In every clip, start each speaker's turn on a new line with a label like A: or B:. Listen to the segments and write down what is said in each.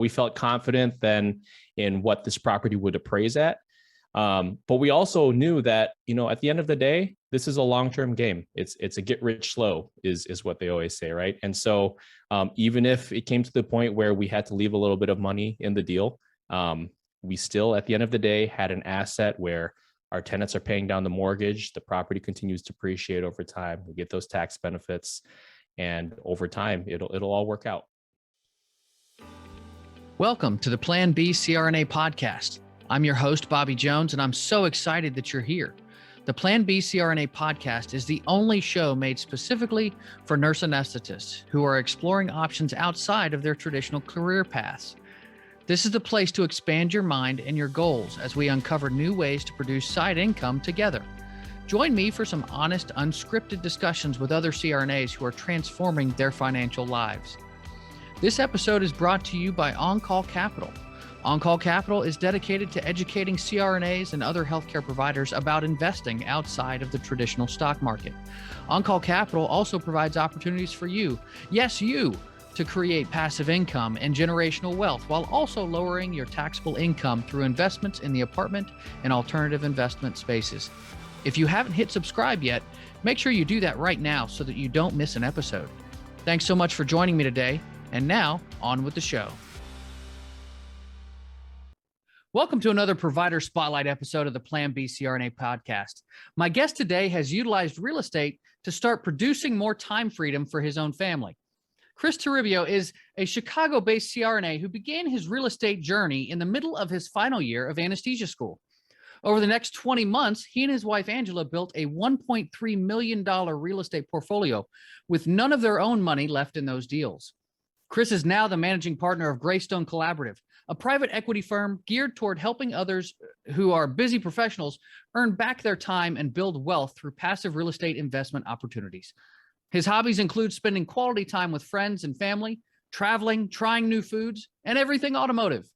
A: we felt confident then in what this property would appraise at. But we also knew that, at the end of the day, this is a long-term game. It's a get rich slow is what they always say, right? And so even if it came to the point where we had to leave a little bit of money in the deal, we still, at the end of the day, had an asset where our tenants are paying down the mortgage. The property continues to appreciate over time. We get those tax benefits, and over time, it'll all work out.
B: Welcome to the Plan B CRNA podcast. I'm your host, Bobby Jones, and I'm so excited that you're here. The Plan B CRNA podcast is the only show made specifically for nurse anesthetists who are exploring options outside of their traditional career paths. This is the place to expand your mind and your goals as we uncover new ways to produce side income together. Join me for some honest, unscripted discussions with other CRNAs who are transforming their financial lives. This episode is brought to you by On-Call Capital. On-Call Capital is dedicated to educating CRNAs and other healthcare providers about investing outside of the traditional stock market. On-Call Capital also provides opportunities for you, yes, you, to create passive income and generational wealth while also lowering your taxable income through investments in the apartment and alternative investment spaces. If you haven't hit subscribe yet, make sure you do that right now so that you don't miss an episode. Thanks so much for joining me today. And now, on with the show. Welcome to another Provider Spotlight episode of the Plan B CRNA podcast. My guest today has utilized real estate to start producing more time freedom for his own family. Kris Toribio is a Chicago-based CRNA who began his real estate journey in the middle of his final year of anesthesia school. Over the next 20 months, he and his wife, Angela, built a $1.3 million real estate portfolio with none of their own money left in those deals. Kris is now the managing partner of Greystone Collaborative, a private equity firm geared toward helping others who are busy professionals earn back their time and build wealth through passive real estate investment opportunities. His hobbies include spending quality time with friends and family, traveling, trying new foods, and everything automotive.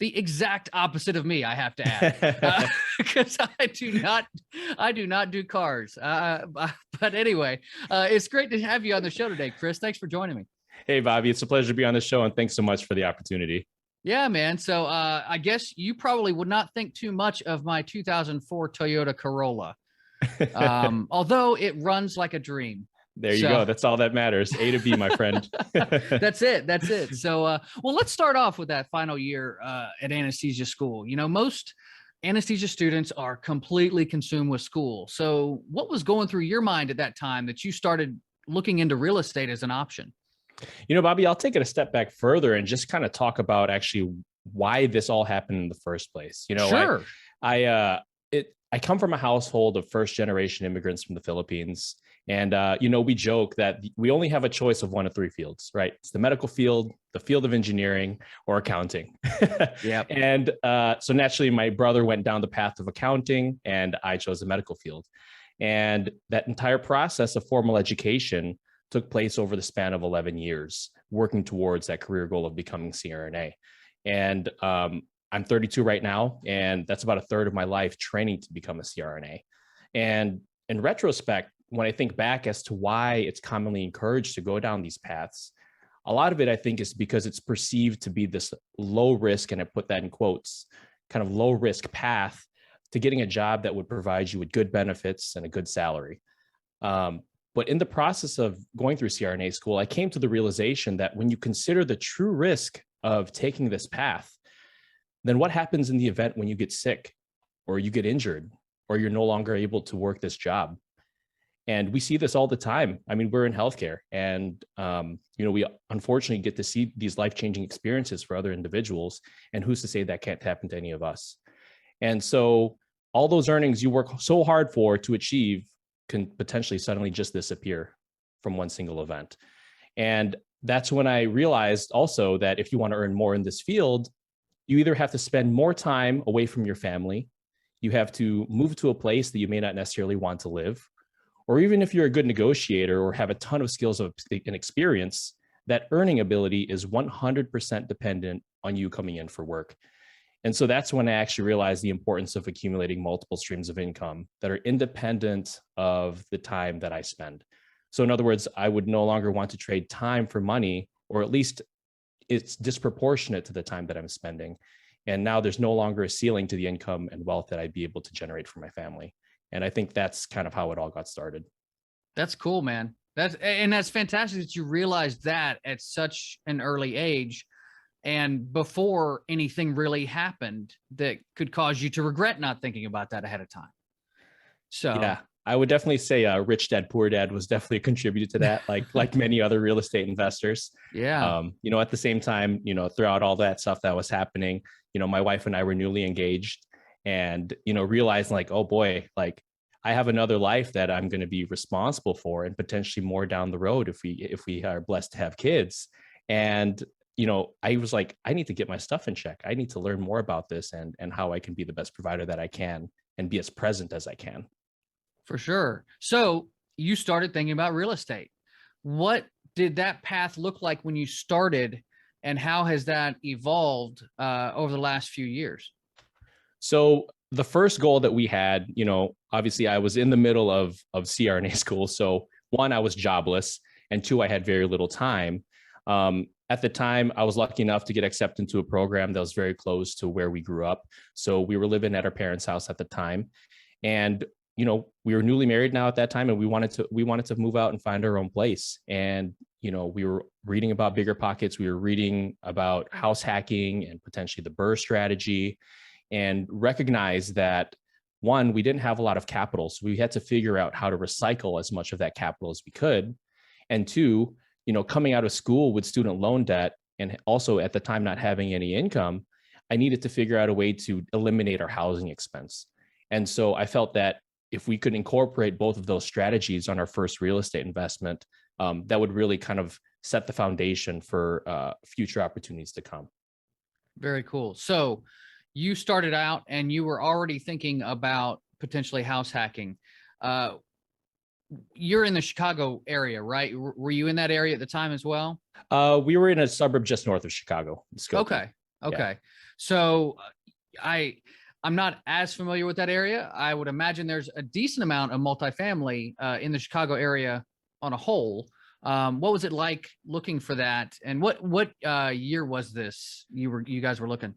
B: The exact opposite of me, I have to add, because I do not do cars. But anyway, it's great to have you on the show today, Kris. Thanks for joining me.
A: Hey, Bobby, it's a pleasure to be on the show, and thanks so much for the opportunity.
B: Yeah, man. So I guess you probably would not think too much of my 2004 Toyota Corolla, although it runs like a dream.
A: There you go. That's all that matters. A to B, my friend.
B: That's it. So, well, let's start off with that final year at anesthesia school. Most anesthesia students are completely consumed with school. So what was going through your mind at that time that you started looking into real estate as an option?
A: Bobby, I'll take it a step back further and just kind of talk about actually why this all happened in the first place.
B: Sure.
A: I come from a household of first generation immigrants from the Philippines. And, we joke that we only have a choice of one of three fields, right? It's the medical field, the field of engineering, or accounting.
B: Yeah.
A: And so naturally, my brother went down the path of accounting and I chose the medical field. And that entire process of formal education took place over the span of 11 years, working towards that career goal of becoming CRNA. And I'm 32 right now, and that's about a third of my life training to become a CRNA. And in retrospect, when I think back as to why it's commonly encouraged to go down these paths, a lot of it, I think, is because it's perceived to be this low risk, and I put that in quotes, kind of low risk path to getting a job that would provide you with good benefits and a good salary. But in the process of going through CRNA school, I came to the realization that when you consider the true risk of taking this path, then what happens in the event when you get sick or you get injured or you're no longer able to work this job? And we see this all the time. I mean, we're in healthcare and, we unfortunately get to see these life-changing experiences for other individuals. And who's to say that can't happen to any of us? And so all those earnings you work so hard for to achieve can potentially suddenly just disappear from one single event. And that's when I realized also that if you want to earn more in this field, you either have to spend more time away from your family, you have to move to a place that you may not necessarily want to live, or even if you're a good negotiator or have a ton of skills and experience, that earning ability is 100% dependent on you coming in for work. And so that's when I actually realized the importance of accumulating multiple streams of income that are independent of the time that I spend. So in other words, I would no longer want to trade time for money, or at least it's disproportionate to the time that I'm spending. And now there's no longer a ceiling to the income and wealth that I'd be able to generate for my family. And I think that's kind of how it all got started.
B: That's cool, man. That's fantastic that you realized that at such an early age and before anything really happened that could cause you to regret not thinking about that ahead of time. So
A: yeah, I would definitely say Rich Dad Poor Dad was definitely a contributor to that, like many other real estate investors.
B: yeah.
A: At the same time, throughout all that stuff that was happening, my wife and I were newly engaged, and realizing like, oh boy, like I have another life that I'm going to be responsible for, and potentially more down the road if we are blessed to have kids. And I was like, I need to get my stuff in check. I need to learn more about this and how I can be the best provider that I can and be as present as I can.
B: For sure. So you started thinking about real estate. What did that path look like when you started, and how has that evolved over the last few years?
A: So the first goal that we had, obviously I was in the middle of CRNA school. So one, I was jobless, and two, I had very little time. At the time, I was lucky enough to get accepted into a program that was very close to where we grew up. So we were living at our parents' house at the time. And we were newly married now at that time, and we wanted to move out and find our own place. And we were reading about bigger pockets. We were reading about house hacking and potentially the BRRRR strategy, and recognized that one, we didn't have a lot of capital, so we had to figure out how to recycle as much of that capital as we could. And two, coming out of school with student loan debt, and also at the time not having any income, I needed to figure out a way to eliminate our housing expense. And so I felt that if we could incorporate both of those strategies on our first real estate investment, that would really kind of set the foundation for future opportunities to come.
B: Very cool. So you started out and you were already thinking about potentially house hacking. You're in the Chicago area, right? Were you in that area at the time as well?
A: We were in a suburb just north of Chicago.
B: Okay.
A: Yeah.
B: So I'm not as familiar with that area. I would imagine there's a decent amount of multifamily in the Chicago area on a whole. What was it like looking for that? And what year was this? You guys were looking?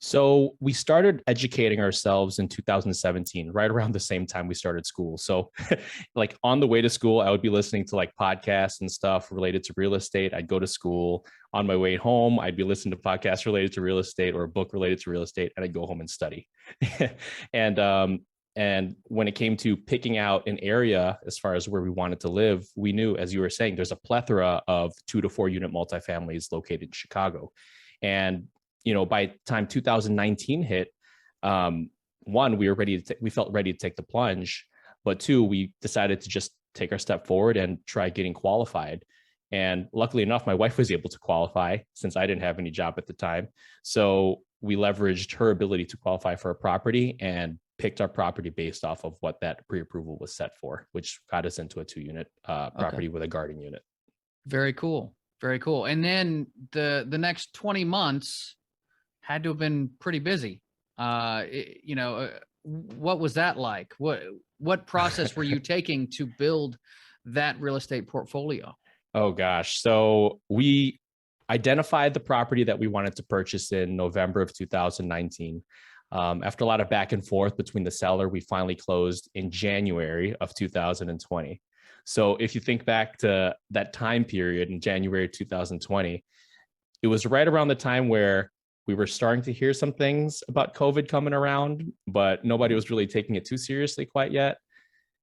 A: So we started educating ourselves in 2017, right around the same time we started school. So like on the way to school, I would be listening to like podcasts and stuff related to real estate. I'd go to school. On my way home, I'd be listening to podcasts related to real estate or a book related to real estate, and I'd go home and study. And when it came to picking out an area as far as where we wanted to live, we knew, as you were saying, there's a plethora of 2 to 4 unit multifamilies located in Chicago. And by the time 2019 hit, one, we felt ready to take the plunge, but two, we decided to just take our step forward and try getting qualified. And luckily enough, my wife was able to qualify since I didn't have any job at the time. So we leveraged her ability to qualify for a property and picked our property based off of what that pre-approval was set for, which got us into a 2-unit property with a garden unit.
B: Very cool. Very cool. And then the next 20 months had to have been pretty busy. What was that like? What process were you taking to build that real estate portfolio?
A: Oh gosh. So we identified the property that we wanted to purchase in November of 2019. After a lot of back and forth between the seller, we finally closed in January of 2020. So if you think back to that time period in January 2020, it was right around the time where we were starting to hear some things about COVID coming around, but nobody was really taking it too seriously quite yet.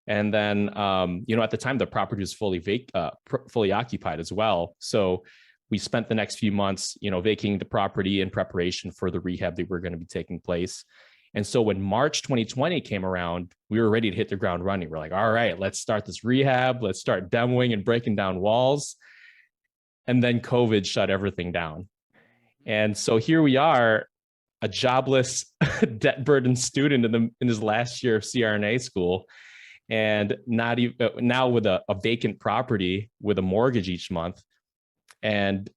A: And then, at the time, the property was fully occupied as well. So we spent the next few months, vacating the property in preparation for the rehab that were going to be taking place. And so when March 2020 came around, we were ready to hit the ground running. We're like, all right, let's start this rehab. Let's start demoing and breaking down walls. And then COVID shut everything down. And so here we are, a jobless, debt-burdened student in his last year of CRNA school, and not even now with a vacant property with a mortgage each month, and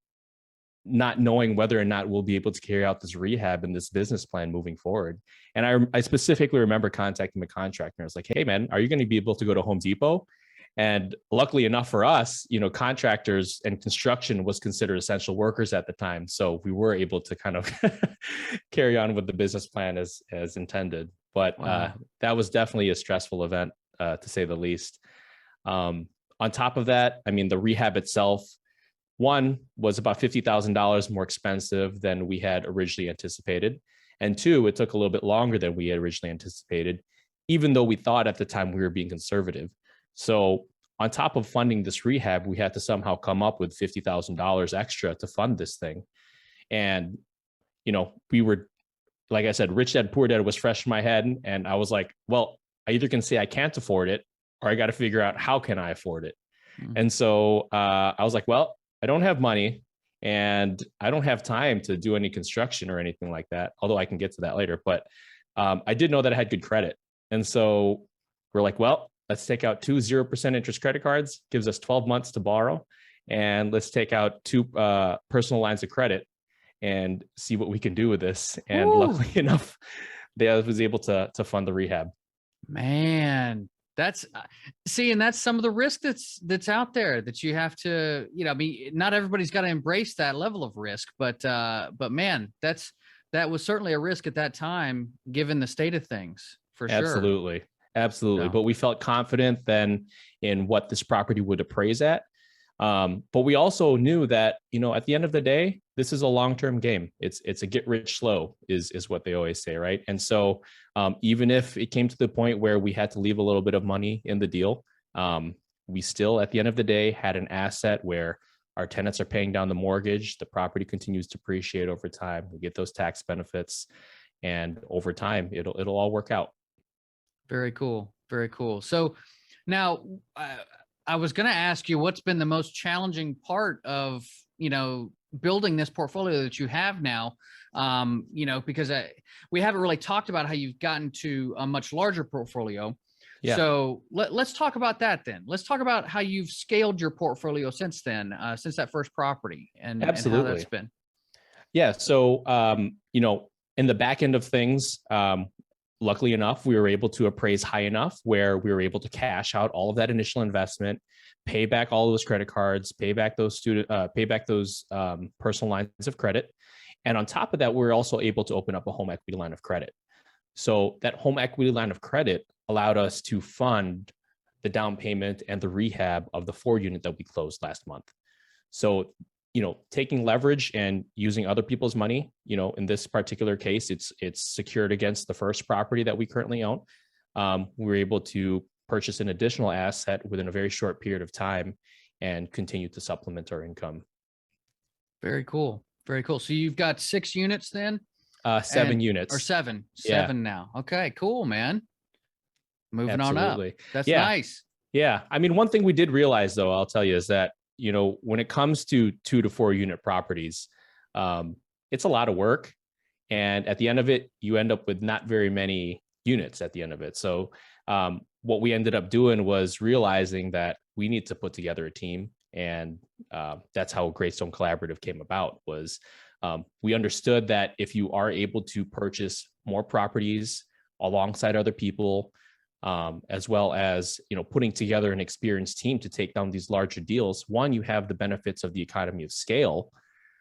A: not knowing whether or not we'll be able to carry out this rehab and this business plan moving forward. And I specifically remember contacting the contractor. I was like, hey man, are you going to be able to go to Home Depot And luckily enough for us, contractors and construction was considered essential workers at the time. So we were able to kind of carry on with the business plan as intended. But
B: Wow.
A: that was definitely a stressful event, to say the least. On top of that, I mean, the rehab itself, one, was about $50,000 more expensive than we had originally anticipated. And two, it took a little bit longer than we had originally anticipated, even though we thought at the time we were being conservative. So on top of funding this rehab, we had to somehow come up with $50,000 extra to fund this thing. And, we were, like I said, Rich Dad, Poor Dad was fresh in my head. And I was like, well, I either can say I can't afford it, or I got to figure out how can I afford it. And so I was like, well, I don't have money and I don't have time to do any construction or anything like that, although I can get to that later. But I did know that I had good credit. And so we're like, well, let's take out 2 0% interest credit cards, gives us 12 months to borrow. And let's take out 2 personal lines of credit and see what we can do with this. And luckily enough, I was able to fund the rehab.
B: Man, that's and that's some of the risk that's out there that you have to, not everybody's got to embrace that level of risk, but man, that was certainly a risk at that time, given the state of things, for sure.
A: Absolutely.
B: Yeah.
A: But we felt confident then in what this property would appraise at. But we also knew that, at the end of the day, this is a long-term game. It's a get rich slow is what they always say. Right. And so even if it came to the point where we had to leave a little bit of money in the deal, we still, at the end of the day, had an asset where our tenants are paying down the mortgage. The property continues to appreciate over time. We get those tax benefits, and over time, it'll all work out.
B: Very cool. Very cool. So now I was going to ask you, what's been the most challenging part of, building this portfolio that you have now? Because we haven't really talked about how you've gotten to a much larger portfolio. Yeah. So let's talk about that then. Let's talk about how you've scaled your portfolio since then, since that first property, and
A: Absolutely.
B: and how that's been.
A: Yeah. So, in the back end of things, luckily enough, we were able to appraise high enough where we were able to cash out all of that initial investment, pay back all those credit cards, pay back those personal lines of credit. And on top of that, we were also able to open up a home equity line of credit. So that home equity line of credit allowed us to fund the down payment and the rehab of the 4-unit that we closed last month. So, taking leverage and using other people's money, in this particular case, it's secured against the first property that we currently own. We were able to purchase an additional asset within a very short period of time and continue to supplement our income.
B: Very cool. Very cool. So you've got 6 units then?
A: 7 units.
B: Or 7. 7 now. Okay, cool, man. Moving
A: Absolutely.
B: on up. That's nice.
A: Yeah. I mean, one thing we did realize, though, I'll tell you, is that, when it comes to 2 to 4 unit properties, it's a lot of work. And at the end of it, you end up with not very many units at the end of it. So what we ended up doing was realizing that we need to put together a team. And that's how Greystone Collaborative came about. Was we understood that if you are able to purchase more properties alongside other people, as well as putting together an experienced team to take down these larger deals, one, you have the benefits of the economy of scale,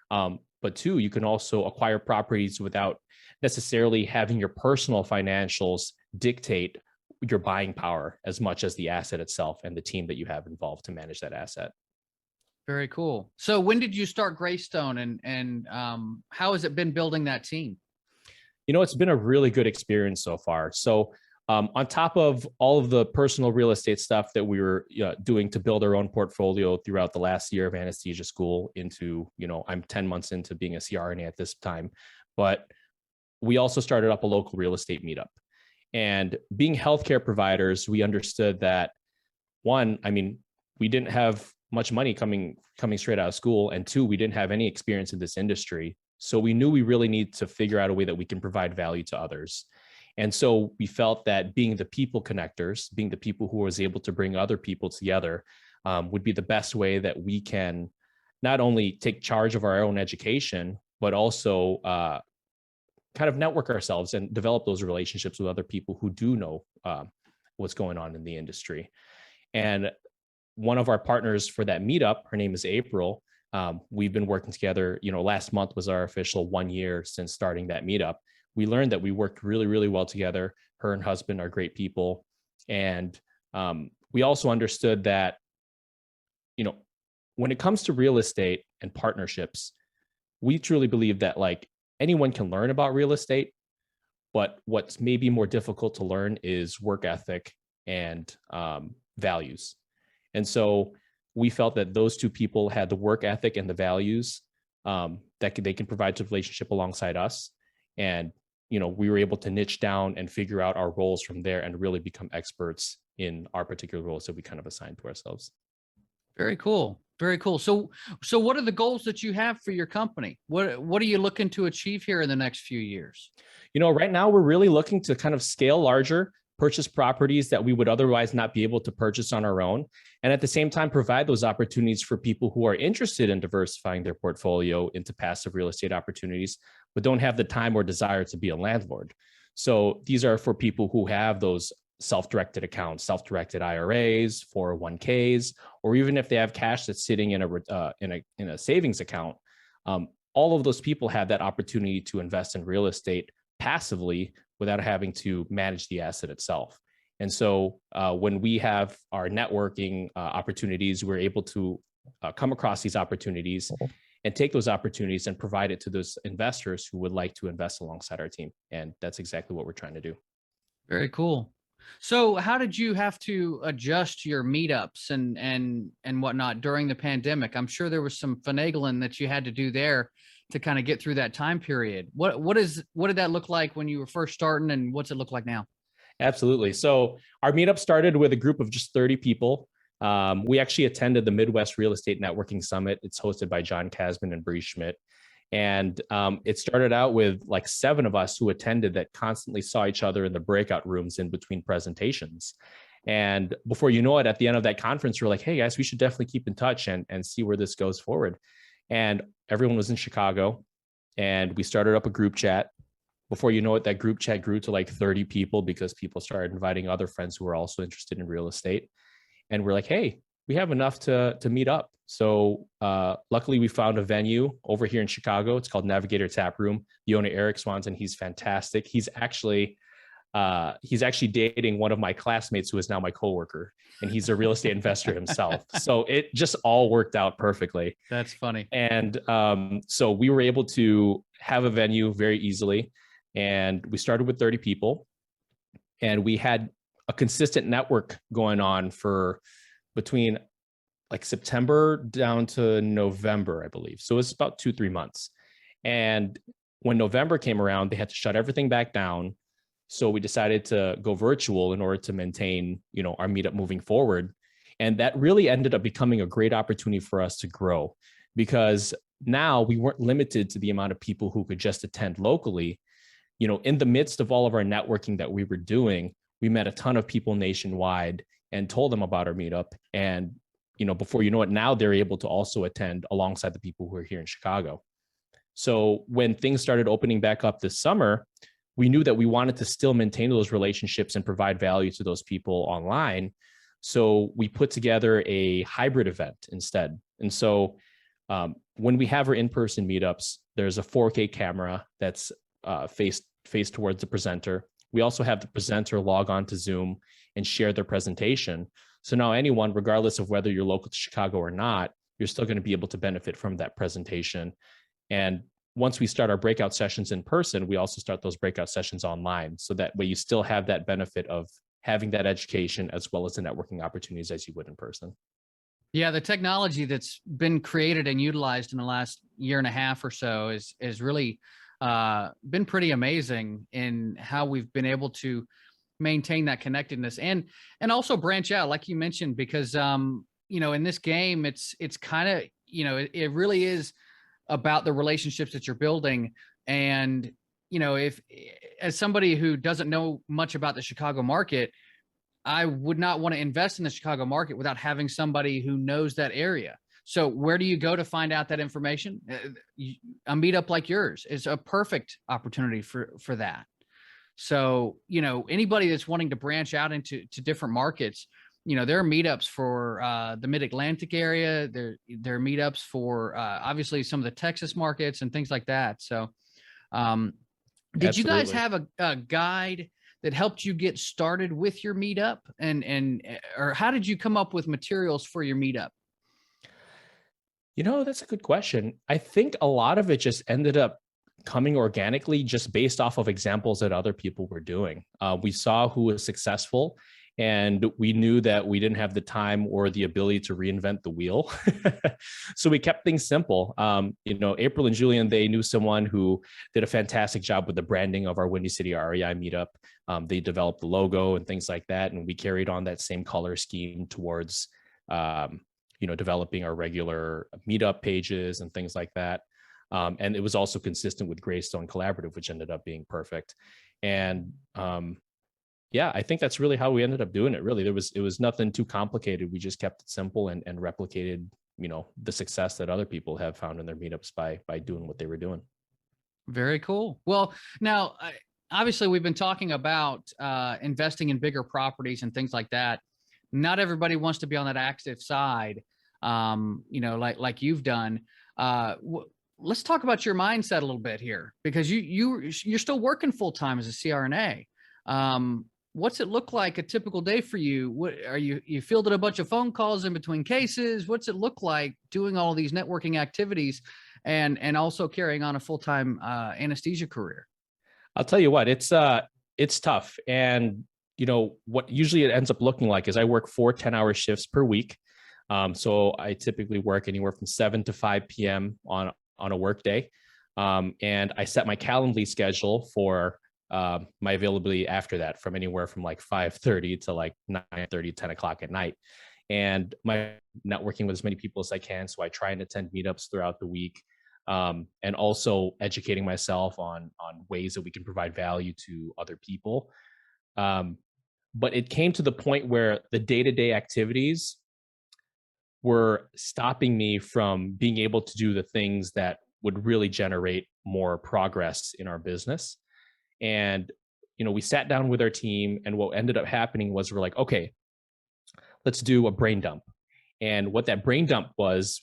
A: but two, you can also acquire properties without necessarily having your personal financials dictate your buying power as much as the asset itself and the team that you have involved to manage that asset.
B: Very cool. So when did you start Greystone, and how has it been building that team?
A: It's been a really good experience so far. So on top of all of the personal real estate stuff that we were doing to build our own portfolio throughout the last year of anesthesia school into, I'm 10 months into being a CRNA at this time, but we also started up a local real estate meetup. And being healthcare providers, we understood that, one, I mean, we didn't have much money coming straight out of school, and two, we didn't have any experience in this industry. So we knew we really need to figure out a way that we can provide value to others. And so we felt that being the people connectors, being the people who was able to bring other people together, would be the best way that we can not only take charge of our own education, but also kind of network ourselves and develop those relationships with other people who do know what's going on in the industry. And one of our partners for that meetup, her name is April. We've been working together. Last month was our official 1 year since starting that meetup. We learned that we worked really, really well together. Her and husband are great people. And we also understood that, when it comes to real estate and partnerships, we truly believe that like anyone can learn about real estate, but what's maybe more difficult to learn is work ethic and values. And so we felt that those two people had the work ethic and the values that they can provide to the relationship alongside us. And, we were able to niche down and figure out our roles from there and really become experts in our particular roles that we kind of assigned to ourselves.
B: Very cool. Very cool. So what are the goals that you have for your company? What are you looking to achieve here in the next few years?
A: Right now we're really looking to kind of scale larger, purchase properties that we would otherwise not be able to purchase on our own. And at the same time, provide those opportunities for people who are interested in diversifying their portfolio into passive real estate opportunities, but don't have the time or desire to be a landlord. So these are for people who have those self-directed accounts, self-directed IRAs, 401ks, or even if they have cash that's sitting in a savings account. All of those people have that opportunity to invest in real estate passively without having to manage the asset itself. And so when we have our networking opportunities, we're able to come across these opportunities and take those opportunities and provide it to those investors who would like to invest alongside our team. And that's exactly what we're trying to do.
B: Very cool. So how did you have to adjust your meetups and whatnot during the pandemic? I'm sure there was some finagling that you had to do there to kind of get through that time period. What did that look like when you were first starting, and what's it look like now?
A: Absolutely. So our meetup started with a group of just 30 people. We actually attended the Midwest Real Estate Networking Summit. It's hosted by John Kasman and Bree Schmidt. And it started out with like 7 of us who attended that constantly saw each other in the breakout rooms in between presentations. And before you know it, at the end of that conference, we're like, hey guys, we should definitely keep in touch and see where this goes forward. And everyone was in Chicago, and we started up a group chat. Before you know it, that group chat grew to like 30 people because people started inviting other friends who were also interested in real estate. And we're like, hey, we have enough to meet up. So luckily we found a venue over here in Chicago. It's called Navigator Tap Room. The owner, Eric Swanson, he's fantastic. He's actually dating one of my classmates who is now my coworker, and he's a real estate investor himself. So it just all worked out perfectly.
B: That's funny.
A: And so we were able to have a venue very easily. And we started with 30 people, and we had a consistent network going on for between like September down to November, I believe. So it's about 2-3 months. And when November came around, they had to shut everything back down. So we decided to go virtual in order to maintain, our meetup moving forward. And that really ended up becoming a great opportunity for us to grow, because now we weren't limited to the amount of people who could just attend locally. In the midst of all of our networking that we were doing, we met a ton of people nationwide and told them about our meetup. And, before you know it, now they're able to also attend alongside the people who are here in Chicago. So when things started opening back up this summer, we knew that we wanted to still maintain those relationships and provide value to those people online. So we put together a hybrid event instead. And so when we have our in-person meetups, there's a 4K camera that's faced towards the presenter. We also have the presenter log on to Zoom and share their presentation. So now anyone, regardless of whether you're local to Chicago or not, you're still going to be able to benefit from that presentation. And once we start our breakout sessions in person, we also start those breakout sessions online. So that way you still have that benefit of having that education as well as the networking opportunities as you would in person.
B: Yeah, the technology that's been created and utilized in the last year and a half or so is really been pretty amazing in how we've been able to maintain that connectedness and also branch out, like you mentioned, because in this game, it's kind of, it really is about the relationships that you're building. And, if as somebody who doesn't know much about the Chicago market, I would not want to invest in the Chicago market without having somebody who knows that area. So where do you go to find out that information? A meetup like yours is a perfect opportunity for that. So, anybody that's wanting to branch out into different markets, there are meetups for the Mid-Atlantic area. There are meetups for obviously some of the Texas markets and things like that. So, did you guys
A: Absolutely.
B: have a guide that helped you get started with your meetup, or how did you come up with materials for your meetup?
A: That's a good question. I think a lot of it just ended up coming organically just based off of examples that other people were doing. We saw who was successful, and we knew that we didn't have the time or the ability to reinvent the wheel. So we kept things simple. April and Julian, they knew someone who did a fantastic job with the branding of our Windy City REI meetup. They developed the logo and things like that, and we carried on that same color scheme towards developing our regular meetup pages and things like that. And it was also consistent with Greystone Collaborative, which ended up being perfect. And I think that's really how we ended up doing it. Really, it was nothing too complicated. We just kept it simple and replicated, the success that other people have found in their meetups by doing what they were doing.
B: Very cool. Well, now, obviously, we've been talking about investing in bigger properties and things like that. Not everybody wants to be on that active side, like you've done. Let's talk about your mindset a little bit here, because you're still working full time as a CRNA. What's it look like a typical day for you? What are you fielded a bunch of phone calls in between cases? What's it look like doing all these networking activities and also carrying on a full-time anesthesia career?
A: I'll tell you what, it's tough. And what usually it ends up looking like is I work 4 10-hour shifts per week. So I typically work anywhere from 7 to 5 p.m. on a work day. And I set my Calendly schedule for my availability after that, from anywhere from like 5:30 to like 9:30, 10 o'clock at night. And my networking with as many people as I can. So I try and attend meetups throughout the week. And also educating myself on ways that we can provide value to other people. But it came to the point where the day-to-day activities were stopping me from being able to do the things that would really generate more progress in our business. And, we sat down with our team, and what ended up happening was we're like, okay, let's do a brain dump. And what that brain dump was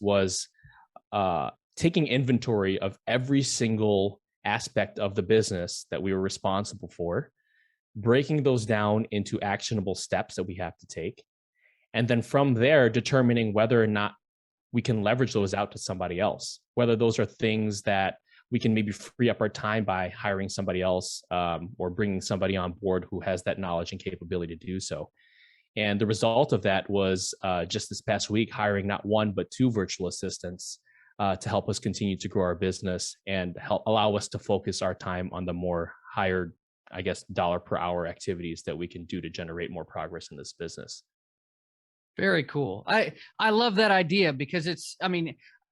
A: taking inventory of every single aspect of the business that we were responsible for, breaking those down into actionable steps that we have to take. And then from there, determining whether or not we can leverage those out to somebody else, whether those are things that we can maybe free up our time by hiring somebody else, or bringing somebody on board who has that knowledge and capability to do so. And the result of that was just this past week, hiring not 1, but 2 virtual assistants to help us continue to grow our business and help allow us to focus our time on the more higher, I guess, dollar per hour activities that we can do to generate more progress in this business.
B: Very cool. I love that idea, because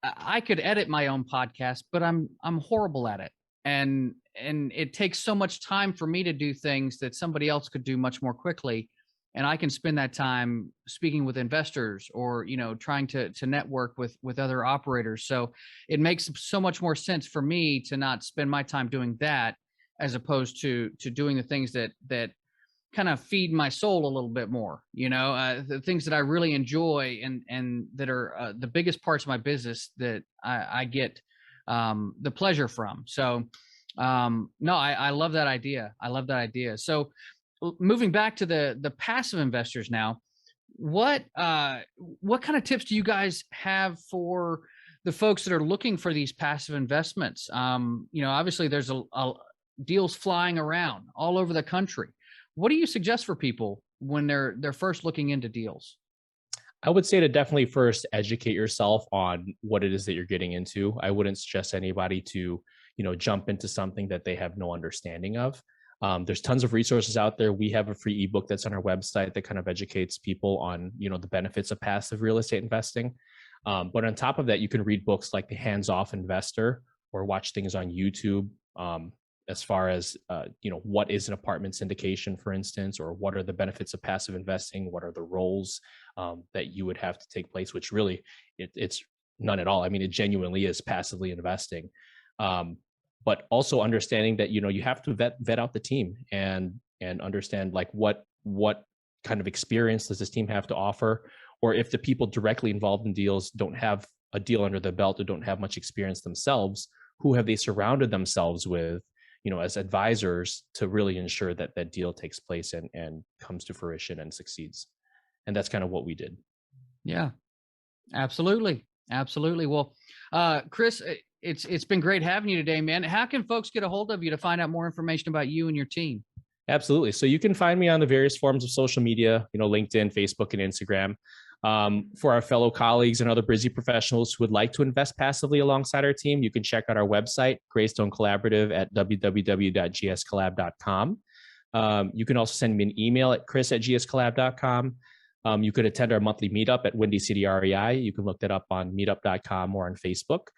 B: I could edit my own podcast, but I'm horrible at it. And it takes so much time for me to do things that somebody else could do much more quickly. And I can spend that time speaking with investors or, trying to network with other operators. So it makes so much more sense for me to not spend my time doing that, as opposed to doing the things that kind of feed my soul a little bit more, the things that I really enjoy and that are the biggest parts of my business that I get the pleasure from. So no, I love that idea. I love that idea. So moving back to the passive investors now, what kind of tips do you guys have for the folks that are looking for these passive investments? Obviously there's a deals flying around all over the country. What do you suggest for people when they're first looking into deals?
A: I would say to definitely first educate yourself on what it is that you're getting into. I wouldn't suggest anybody to, jump into something that they have no understanding of. There's tons of resources out there. We have a free ebook that's on our website that kind of educates people on, the benefits of passive real estate investing. But on top of that, you can read books like The Hands-Off Investor, or watch things on YouTube. As far as, what is an apartment syndication, for instance, or what are the benefits of passive investing? What are the roles that you would have to take place, which really it's none at all. I mean, it genuinely is passively investing. But also understanding that, you have to vet out the team and understand like what kind of experience does this team have to offer? Or if the people directly involved in deals don't have a deal under the belt or don't have much experience themselves, who have they surrounded themselves with, as advisors to really ensure that that deal takes place and comes to fruition and succeeds? And that's kind of what we did.
B: Yeah, absolutely. Absolutely. Well, Kris, it's been great having you today, man. How can folks get a hold of you to find out more information about you and your team?
A: Absolutely. So you can find me on the various forms of social media, LinkedIn, Facebook, and Instagram. For our fellow colleagues and other busy professionals who would like to invest passively alongside our team, you can check out our website, Greystone Collaborative, at www.gscollab.com. You can also send me an email at kris@gscollab.com. You could attend our monthly meetup at Windy City REI. You can look that up on meetup.com or on Facebook.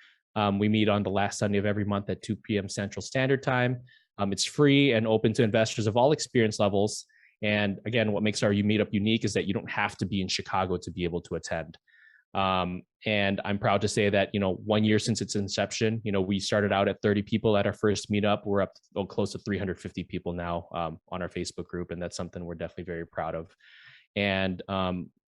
A: We meet on the last Sunday of every month at 2 p.m. Central Standard Time. It's free and open to investors of all experience levels. And again, what makes our meetup unique is that you don't have to be in Chicago to be able to attend. And I'm proud to say that, 1 year since its inception, we started out at 30 people at our first meetup. We're up to close to 350 people now on our Facebook group. And that's something we're definitely very proud of. And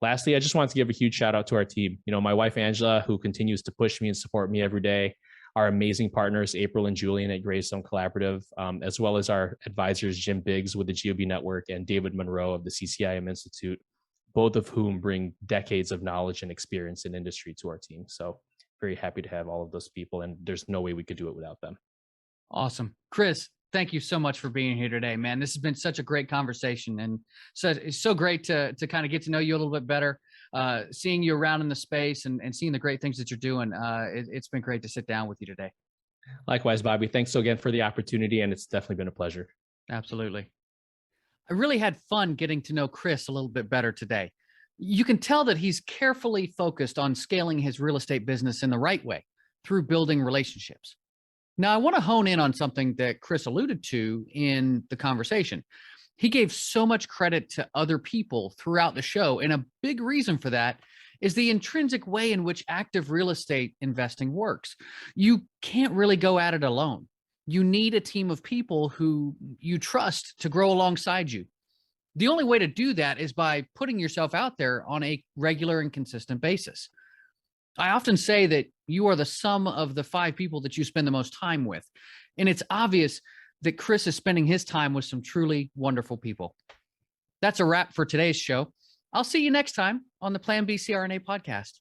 A: lastly, I just wanted to give a huge shout out to our team. My wife, Angela, who continues to push me and support me every day, our amazing partners, April and Julian at Greystone Collaborative, as well as our advisors, Jim Biggs with the GOB Network and David Monroe of the CCIM Institute, both of whom bring decades of knowledge and experience in industry to our team. So very happy to have all of those people, and there's no way we could do it without them.
B: Awesome. Kris, thank you so much for being here today, man. This has been such a great conversation, and so it's so great to kind of get to know you a little bit better, seeing you around in the space and seeing the great things that you're doing. It's been great to sit down with you today.
A: Likewise, Bobby. Thanks so again for the opportunity, and it's definitely been a pleasure.
B: Absolutely. I really had fun getting to know Kris a little bit better today. You can tell that he's carefully focused on scaling his real estate business in the right way through building relationships. Now, I want to hone in on something that Kris alluded to in the conversation. He gave so much credit to other people throughout the show, and a big reason for that is the intrinsic way in which active real estate investing works. You can't really go at it alone. You need a team of people who you trust to grow alongside you. The only way to do that is by putting yourself out there on a regular and consistent basis. I often say that you are the sum of the 5 people that you spend the most time with. And it's obvious that Kris is spending his time with some truly wonderful people. That's a wrap for today's show. I'll see you next time on the Plan B CRNA podcast.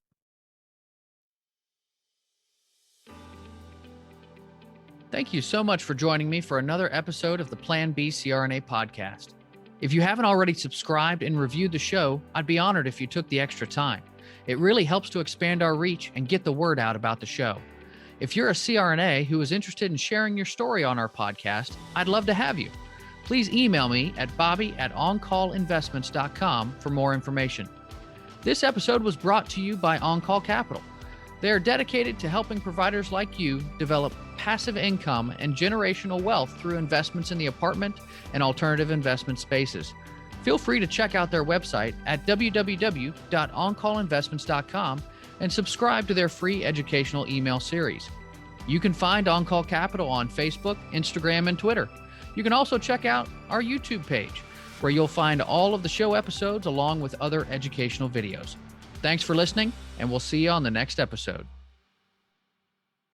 B: Thank you so much for joining me for another episode of the Plan B CRNA podcast. If you haven't already subscribed and reviewed the show, I'd be honored if you took the extra time. It really helps to expand our reach and get the word out about the show. If you're a CRNA who is interested in sharing your story on our podcast, I'd love to have you. Please email me at bobby@oncallinvestments.com for more information. This episode was brought to you by OnCall Capital. They are dedicated to helping providers like you develop passive income and generational wealth through investments in the apartment and alternative investment spaces. Feel free to check out their website at www.oncallinvestments.com and subscribe to their free educational email series. You can find OnCall Capital on Facebook, Instagram, and Twitter. You can also check out our YouTube page, where you'll find all of the show episodes along with other educational videos. Thanks for listening, and we'll see you on the next episode.